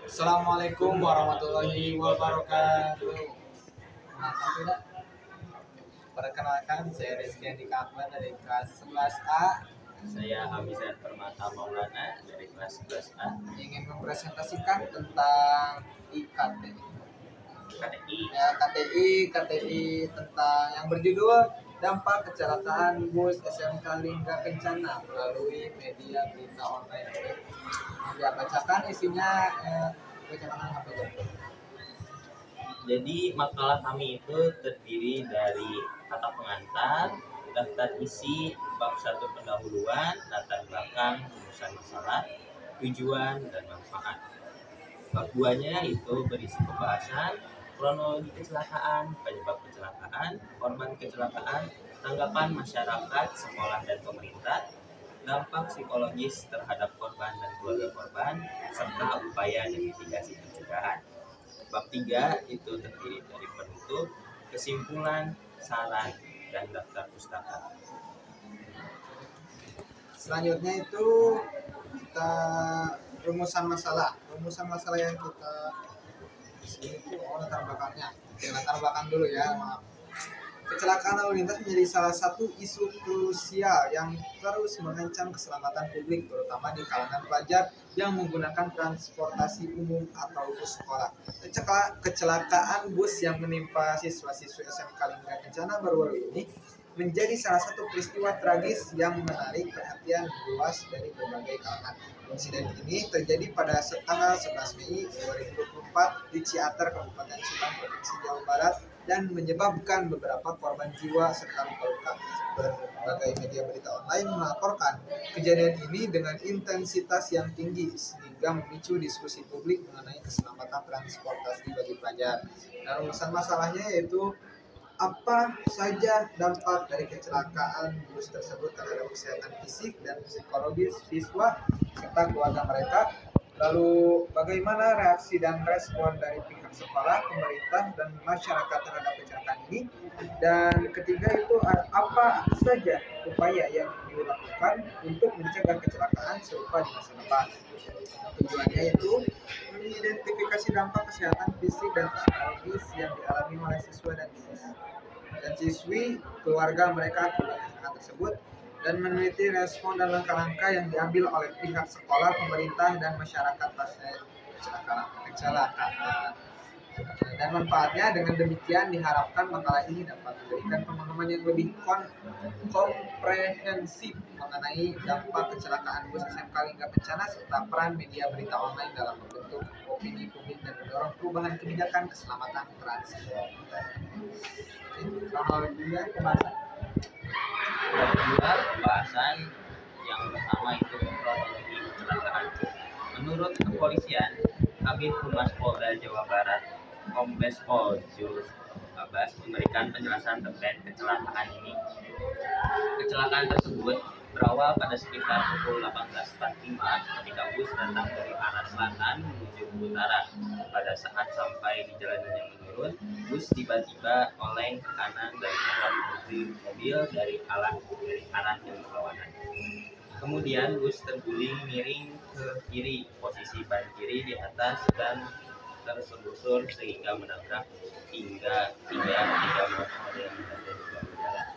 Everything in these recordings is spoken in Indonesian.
Assalamualaikum warahmatullahi wabarakatuh. Perkenalkan tidak? Perkenalkan saya Rizky Andika Ahmad dari kelas 11A. Saya Hamizan Permata Maulana dari kelas 11A. Ingin mempresentasikan tentang IKT. KTI. Ya, KTI tentang yang berjudul dampak kecelakaan bus SMK Lingga Kencana melalui media berita online. Ya, bacakan isinya. Bacakan apa itu? Jadi makalah kami itu terdiri dari kata pengantar, daftar isi, bab 1 pendahuluan, latar belakang, rumusan masalah, tujuan, dan manfaat. Bab 2-nya itu berisi pembahasan kronologi kecelakaan, penyebab kecelakaan, korban kecelakaan, tanggapan masyarakat, sekolah, dan pemerintah, dampak psikologis terhadap korban dan keluarga korban, serta upaya dan mitigasi pencegahan. Bab 3 itu terdiri dari penutup, kesimpulan, saran, dan daftar pustaka. Selanjutnya itu kita rumusan masalah yang kita itu latar belakangnya. Oke, latar belakang dulu ya, maaf. Kecelakaan lalu lintas menjadi salah satu isu krusial yang terus mengancam keselamatan publik, terutama di kalangan pelajar yang menggunakan transportasi umum atau bus sekolah. Kecelakaan bus yang menimpa siswa-siswi SMK Lingga Kencana baru-baru ini menjadi salah satu peristiwa tragis yang menarik perhatian luas dari berbagai kalangan. Insiden ini terjadi pada tanggal 11 Mei 2024 di Ciater, Kabupaten Subang, Provinsi Jawa Barat, dan menyebabkan beberapa korban jiwa serta luka-luka. Berbagai media berita online melaporkan kejadian ini dengan intensitas yang tinggi sehingga memicu diskusi publik mengenai keselamatan transportasi bagi pelajar. Dan urusan masalahnya yaitu apa saja dampak dari kecelakaan bus tersebut terhadap kesehatan fisik dan psikologis siswa serta keluarga mereka. Lalu bagaimana reaksi dan respon dari pihak sekolah, pemerintah, dan masyarakat terhadap kecelakaan ini? Dan ketiga itu apa saja upaya yang dilakukan untuk mencegah kecelakaan serupa di masa depan? Tujuannya itu mengidentifikasi dampak kesehatan fisik dan psikologis yang dialami oleh siswa dan siswi, keluarga mereka akibat kecelakaan tersebut, dan meneliti respon dan langkah-langkah yang diambil oleh pihak sekolah, pemerintah, dan masyarakat pasca kecelakaan. Dan manfaatnya. Dengan demikian diharapkan makalah ini dapat memberikan pemahaman yang lebih komprehensif mengenai dampak kecelakaan bus SMK Lingga Kencana serta peran media berita online dalam membentuk opini publik dan mendorong perubahan kebijakan keselamatan transportasi. Kronologinya pembahasan. Pembahasan yang pertama itu kronologi kecelakaan. Menurut kepolisian, Kabid Humas Polda Jawa Barat, Kombes Pol Jules Abbas memberikan penjelasan terkait kecelakaan ini. Kecelakaan tersebut berawal pada sekitar pukul 18.45 ketika bus datang dari arah selatan menuju ke utara. Pada saat sampai di jalan yang menurun, bus tiba-tiba oleng ke kanan dan menabrak mobil dari arah yang berlawanan. Kemudian bus terguling miring ke kiri, posisi ban kiri di atas dan tersebusur sehingga menabrak tiga motor yang berada di bahu jalan.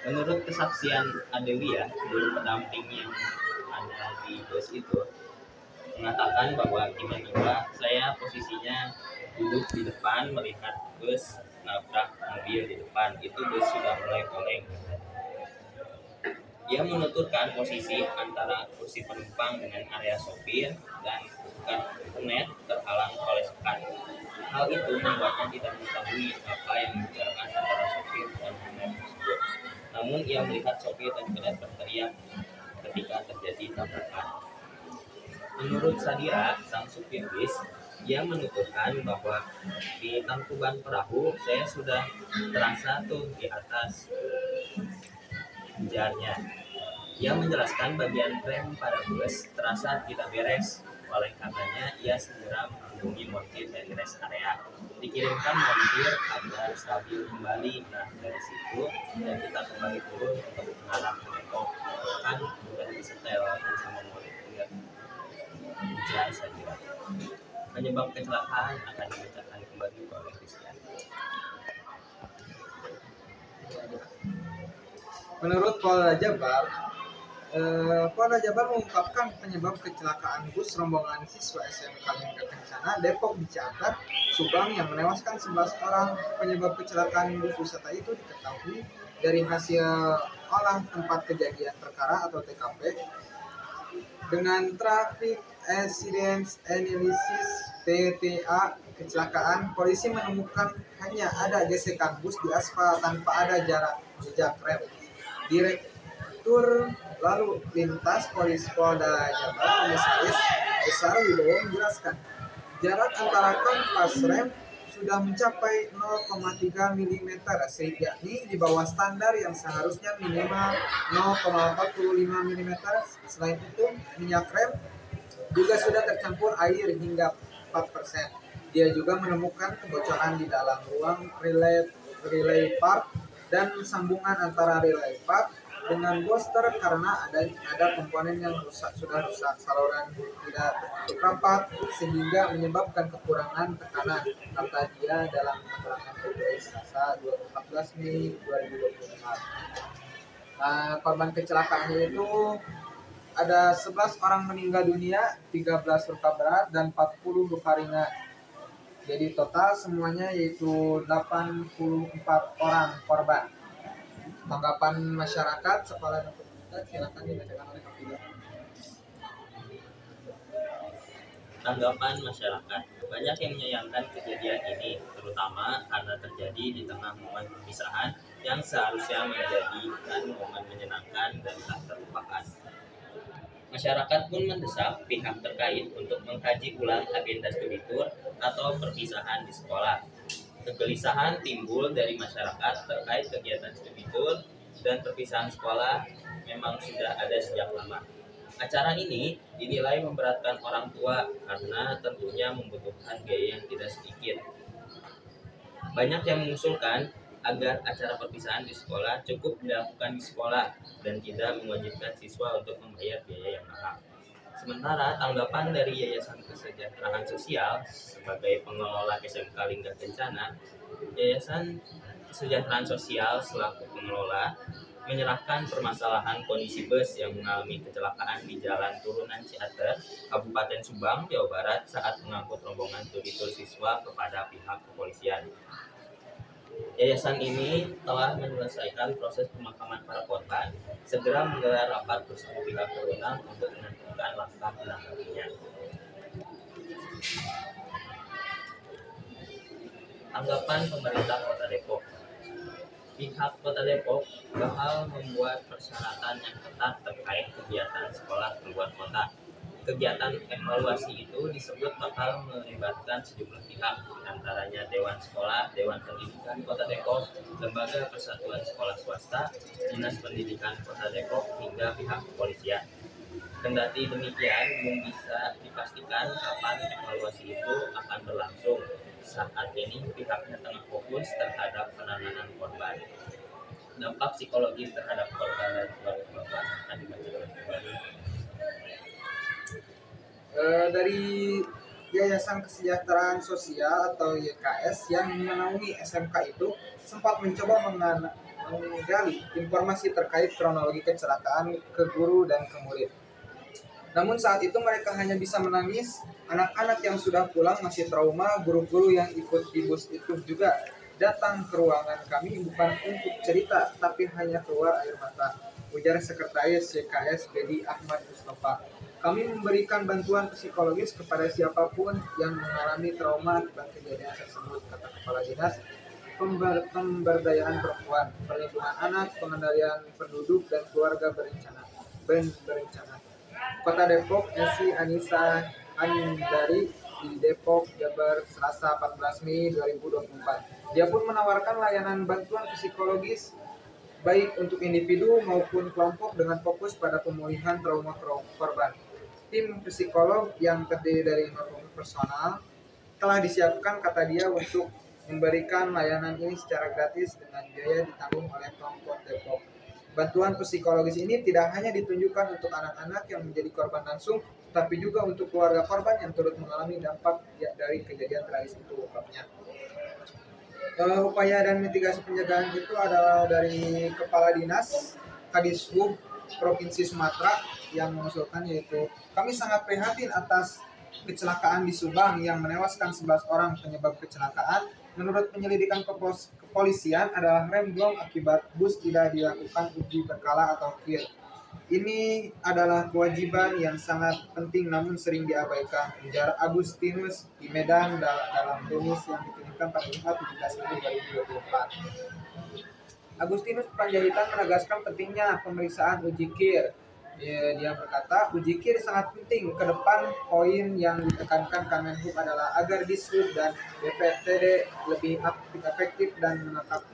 Menurut kesaksian Adelia, guru pendamping yang ada di bus itu, mengatakan bahwa tiba-tiba saya posisinya duduk di depan melihat bus nabrak mobil di depan. Itu bus sudah mulai oleng. Ia menuturkan posisi antara kursi penumpang dengan area sopir dan kernet terhalang oleh sekat. Hal itu membuatnya tidak mengetahui apa yang dibicarakan antara sopir dan kernet tersebut. Namun ia melihat sopir dan kernet berteriak ketika terjadi tabrakan. Menurut Sadira, sang supir bis, ia menuturkan bahwa di tangkuban perahu saya sudah terasa tuh di atas jarnya. Ia menjelaskan bagian rem pada bus terasa tidak beres. Oleh karenanya, ia segera menghubungi montir dari rest area. Dikirimkan montir agar stabil kembali. Nah, dari situ dan kita kembali turun untuk mengarah ke depot. Kan sudah disetel sama montir. penyebab kecelakaan akan dibacakan kembali oleh Christian. Menurut Polda Jabar, Polda Jabar mengungkapkan penyebab kecelakaan bus rombongan siswa SMK Lingga Kencana Depok dicatat Subang yang menewaskan 11 orang. Penyebab kecelakaan bus wisata itu diketahui dari hasil olah tempat kejadian perkara atau TKP dengan Traffic Accident Analysis TTA kecelakaan. Polisi menemukan hanya ada gesekan bus di aspal tanpa ada jejak rem. Direktur Lalu Lintas Polda Jabar Komisaris Besar Wibowo menjelaskan, jarak antara kampas rem sudah mencapai 0,3 mm, yakni di bawah standar yang seharusnya minimal 0,45 mm. Selain itu, minyak rem juga sudah tercampur air hingga 4%. Dia juga menemukan kebocoran di dalam ruang relay part dan sambungan antara relay part dengan booster karena ada komponen yang sudah rusak, saluran tidak tertutup rapat sehingga menyebabkan kekurangan tekanan, kata dia dalam keterangan tertulis Selasa 14 Mei 2024. Korban kecelakaannya itu ada 11 orang meninggal dunia, 13 luka berat dan 40 luka ringan. Jadi total semuanya yaitu 84 orang korban. Tanggapan masyarakat sekolah dan pemerintah silakan dibacakan oleh Kak Fida. Tanggapan masyarakat, banyak yang menyayangkan kejadian ini, terutama karena terjadi di tengah momen perpisahan yang seharusnya menjadikan momen menyenangkan dan tak terlupakan. Masyarakat pun mendesak pihak terkait untuk mengkaji ulang agenda studi tour atau perpisahan di sekolah. Kegelisahan timbul dari masyarakat terkait kegiatan studi tour dan perpisahan sekolah memang sudah ada sejak lama. Acara ini dinilai memberatkan orang tua karena tentunya membutuhkan biaya yang tidak sedikit. Banyak yang mengusulkan agar acara perpisahan di sekolah cukup dilakukan di sekolah dan tidak mewajibkan siswa untuk membayar biaya yang mahal. Sementara tanggapan dari Yayasan Kesejahteraan Sosial sebagai pengelola SMK Lingga Kencana, Yayasan Kesejahteraan Sosial selaku pengelola menyerahkan permasalahan kondisi bus yang mengalami kecelakaan di Jalan Turunan Ciater, Kabupaten Subang, Jawa Barat saat mengangkut rombongan studi tour siswa kepada pihak kepolisian. Yayasan ini telah menyelesaikan proses pemakaman para korban, segera menggelar rapat bersama pihak berwenang untuk menentukan langkah menanggapinya. Tanggapan pemerintah Kota Depok. Pihak Kota Depok bakal membuat persyaratan yang ketat terkait kegiatan sekolah keluar kota. Kegiatan evaluasi itu disebut bakal melibatkan sejumlah pihak, antaranya Dewan Sekolah, Dewan Pendidikan Kota Depok, Lembaga Persatuan Sekolah Swasta, Dinas Pendidikan Kota Depok, hingga pihak kepolisian. Kendati demikian, belum bisa dipastikan kapan evaluasi itu akan berlangsung. Saat ini pihaknya tengah fokus terhadap penanganan korban. Dampak psikologis terhadap korban dan keluarga korban akan dibacakan kembali. Dari Yayasan Kesejahteraan Sosial atau YKS yang menaungi SMK itu sempat mencoba menggali informasi terkait kronologi kecelakaan ke guru dan ke murid. Namun saat itu mereka hanya bisa menangis. Anak-anak yang sudah pulang masih trauma. Guru-guru yang ikut di bus itu juga datang ke ruangan kami bukan untuk cerita, tapi hanya keluar air mata, ujar Sekretaris YKS Bedi Ahmad Mustafa. Kami memberikan bantuan psikologis kepada siapapun yang mengalami trauma akibat kejadian tersebut, kata Kepala Dinas Pemberdayaan Perempuan, Perlindungan Anak, Pengendalian Penduduk dan Keluarga Berencana. Kota Depok, Esi Anissa Andari di Depok, Jabar, Selasa 14 Mei 2024. Dia pun menawarkan layanan bantuan psikologis baik untuk individu maupun kelompok dengan fokus pada pemulihan trauma korban. Tim psikolog yang terdiri dari 50 personal telah disiapkan, kata dia, untuk memberikan layanan ini secara gratis dengan biaya ditanggung oleh Pemkot Depok. Bantuan psikologis ini tidak hanya ditunjukkan untuk anak-anak yang menjadi korban langsung, tapi juga untuk keluarga korban yang turut mengalami dampak dari kejadian tragis itu ungkapnya. Upaya dan mitigasi pencegahan itu adalah dari Kepala Dinas Kadishub Provinsi Sumatera yang mengusulkan, yaitu kami sangat prihatin atas kecelakaan di Subang yang menewaskan 11 orang. Penyebab kecelakaan menurut penyelidikan kepolisian adalah rem blong akibat bus tidak dilakukan uji berkala atau KIR. Ini adalah kewajiban yang sangat penting namun sering diabaikan, ujar Agustinus di Medan dalam rilis yang dikirimkan pada Jumat 17 Mei 2024. Agustinus Panjaitan menegaskan pentingnya pemeriksaan uji KIR. Dia berkata, uji KIR sangat penting. Ke depan, poin yang ditekankan Kemenhub adalah agar Dishub dan BPTD lebih efektif dan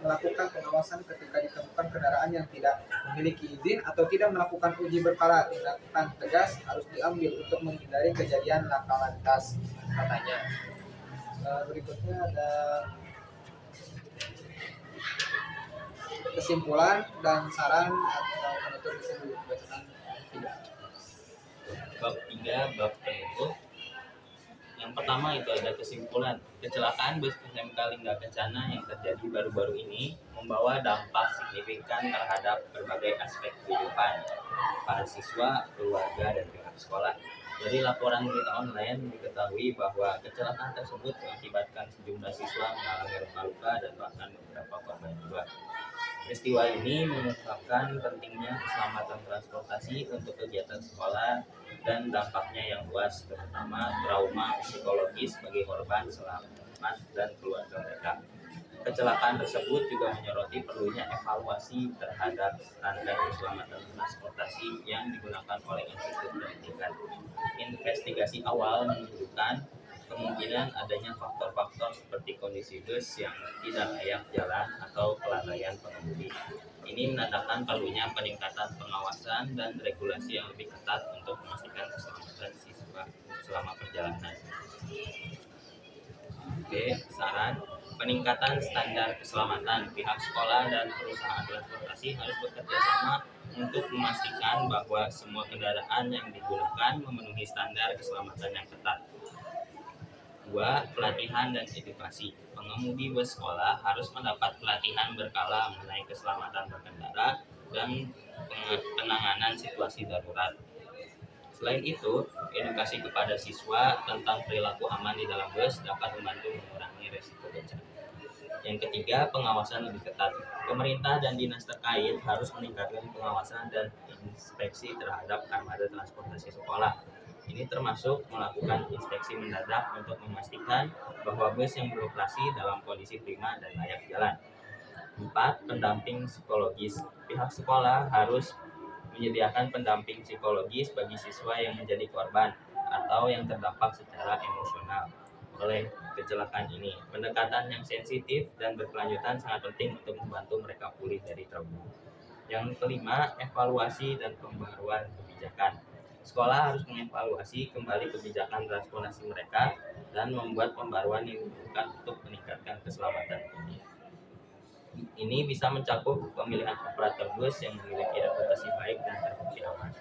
melakukan pengawasan ketika ditemukan kendaraan yang tidak memiliki izin atau tidak melakukan uji berkala. Tindakan tegas harus diambil untuk menghindari kejadian laka lantas, katanya. Berikutnya ada kesimpulan dan saran atau penutup bisa dibacakan. Bab 3, bab penutup. Yang pertama itu ada kesimpulan. Kecelakaan bus SMK Lingga Kencana yang terjadi baru-baru ini membawa dampak signifikan terhadap berbagai aspek kehidupan para siswa, keluarga, dan pihak sekolah. Dari laporan berita online diketahui bahwa kecelakaan tersebut mengakibatkan sejumlah siswa mengalami luka-luka dan bahkan beberapa korban jiwa. Peristiwa ini mengungkapkan pentingnya keselamatan transportasi untuk kegiatan sekolah dan dampaknya yang luas, terutama trauma psikologis bagi korban selamat dan keluarga mereka. Kecelakaan tersebut juga menyoroti perlunya evaluasi terhadap standar keselamatan transportasi yang digunakan oleh Institut Pendidikan. Investigasi awal menunjukkan kemungkinan adanya faktor-faktor seperti kondisi bus yang tidak layak jalan atau kelalaian pengemudi. Ini menandakan perlunya peningkatan pengawasan dan regulasi yang lebih ketat untuk memastikan keselamatan siswa selama perjalanan. Oke, saran peningkatan standar keselamatan. Pihak sekolah dan perusahaan transportasi harus bekerja sama untuk memastikan bahwa semua kendaraan yang digunakan memenuhi standar keselamatan yang ketat. 2. Pelatihan dan edukasi. Pengemudi bus sekolah harus mendapat pelatihan berkala mengenai keselamatan berkendara dan penanganan situasi darurat. Selain itu, edukasi kepada siswa tentang perilaku aman di dalam bus dapat membantu mengurangi risiko bencana. Yang ketiga, pengawasan lebih ketat. Pemerintah dan dinas terkait harus meningkatkan pengawasan dan inspeksi terhadap armada transportasi sekolah. Ini termasuk melakukan inspeksi mendadak untuk memastikan bahwa bus yang beroperasi dalam kondisi prima dan layak jalan. 4. Pendamping psikologis. Pihak sekolah harus menyediakan pendamping psikologis bagi siswa yang menjadi korban atau yang terdampak secara emosional oleh kecelakaan ini. Pendekatan yang sensitif dan berkelanjutan sangat penting untuk membantu mereka pulih dari trauma. Yang kelima, evaluasi dan pembaruan kebijakan. Sekolah harus mengevaluasi kembali kebijakan transportasi mereka dan membuat pembaruan yang dibutuhkan untuk meningkatkan keselamatan ini. Ini bisa mencakup pemilihan operator bus yang memiliki reputasi baik dan terbukti aman.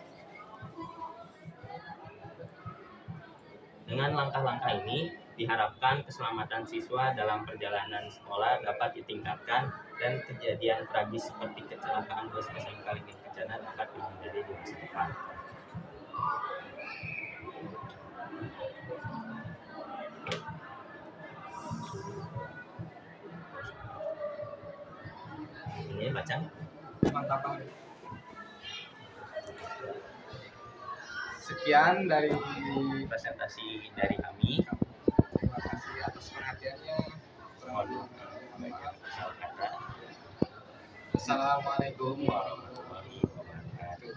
Dengan langkah-langkah ini, diharapkan keselamatan siswa dalam perjalanan sekolah dapat ditingkatkan dan kejadian tragis seperti kecelakaan bus SMK Lingga Kencana dapat dihindari di masa depan. Ini baca. Mantap banget. Sekian dari Presentasi dari kami. terima kasih atas perhatiannya. Assalamualaikum warahmatullahi wabarakatuh.